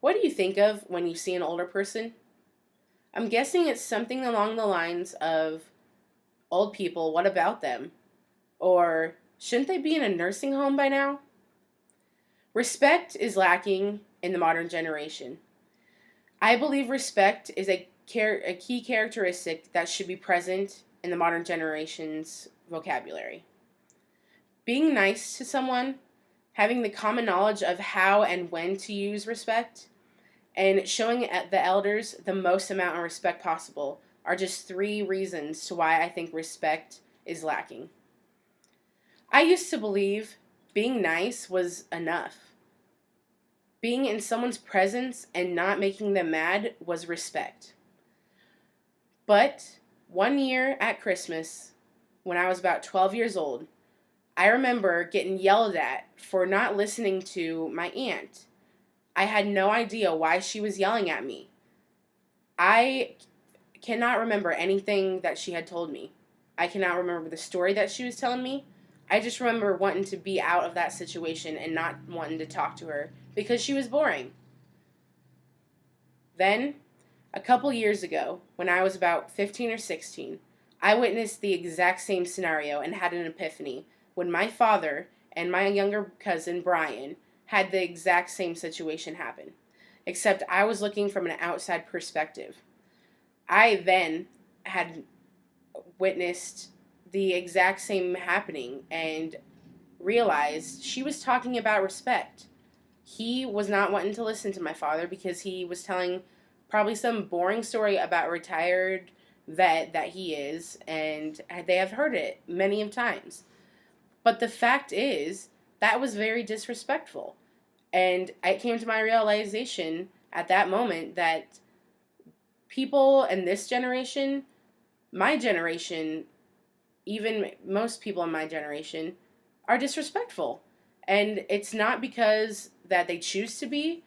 What do you think of when you see an older person? I'm guessing it's something along the lines of old people, what about them? Or shouldn't they be in a nursing home by now? Respect is lacking in the modern generation. I believe respect is a key characteristic that should be present in the modern generation's vocabulary. Being nice to someone, having the common knowledge of how and when to use respect, and showing the elders the most amount of respect possible are just three reasons to why I think respect is lacking. I used to believe being nice was enough. Being in someone's presence and not making them mad was respect. But one year at Christmas, when I was about 12 years old, I remember getting yelled at for not listening to my aunt. I had no idea why she was yelling at me. I cannot remember anything that she had told me. I cannot remember the story that she was telling me. I just remember wanting to be out of that situation and not wanting to talk to her because she was boring. Then, a couple years ago, when I was about 15 or 16, I witnessed the exact same scenario and had an epiphany when my father and my younger cousin Brian had the exact same situation happen, except I was looking from an outside perspective. I then had witnessed the exact same happening and realized she was talking about respect. He was not wanting to listen to my father because he was telling probably some boring story about a retired vet that he is, and they have heard it many of times. But the fact is, that was very disrespectful. And I came to my realization at that moment that people in this generation, my generation, even most people in my generation, are disrespectful. And it's not because that they choose to be.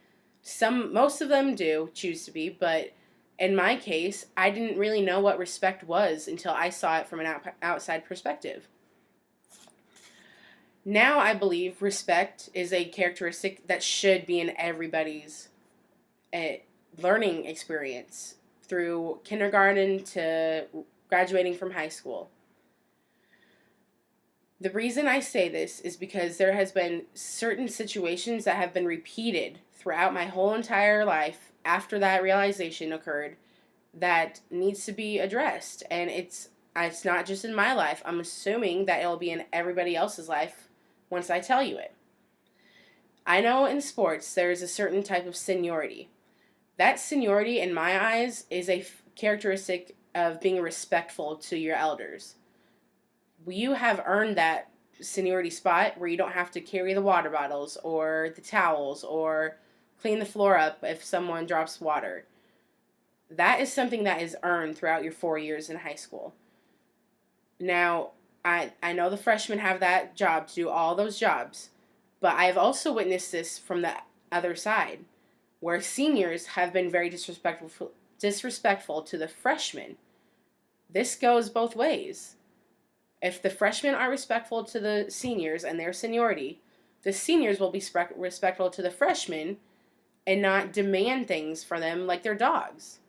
Most of them do choose to be, but in my case, I didn't really know what respect was until I saw it from an outside perspective. Now I believe respect is a characteristic that should be in everybody's uh, learning experience through kindergarten to graduating from high school. The reason I say this is because there has been certain situations that have been repeated throughout my whole entire life after that realization occurred that needs to be addressed, and it's not just in my life. I'm assuming that it'll be in everybody else's life once I tell you it. I know in sports there is a certain type of seniority. That seniority, in my eyes, is a characteristic of being respectful to your elders. You have earned that seniority spot where you don't have to carry the water bottles or the towels or clean the floor up if someone drops water. That is something that is earned throughout your 4 years in high school. Now, I know the freshmen have that job to do all those jobs, but I have also witnessed this from the other side, where seniors have been very disrespectful to the freshmen. This goes both ways. If the freshmen are respectful to the seniors and their seniority, the seniors will be respectful to the freshmen and not demand things for them like they're dogs.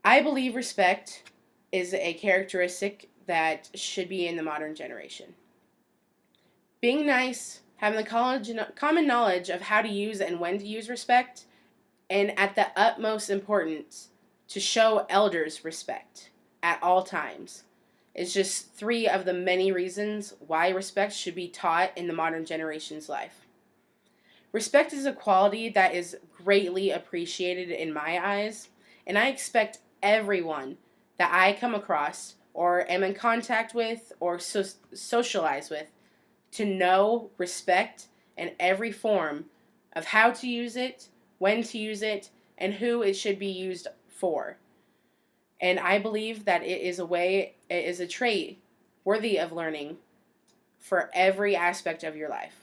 I believe respect is a characteristic that should be in the modern generation. Being nice, having the common knowledge of how to use and when to use respect, and at the utmost importance, to show elders respect at all times. It's just three of the many reasons why respect should be taught in the modern generation's life. Respect is a quality that is greatly appreciated in my eyes, and I expect everyone that I come across or am in contact with or socialize with to know respect in every form of how to use it, when to use it, and who it should be used for. And I believe that it is a trait worthy of learning for every aspect of your life.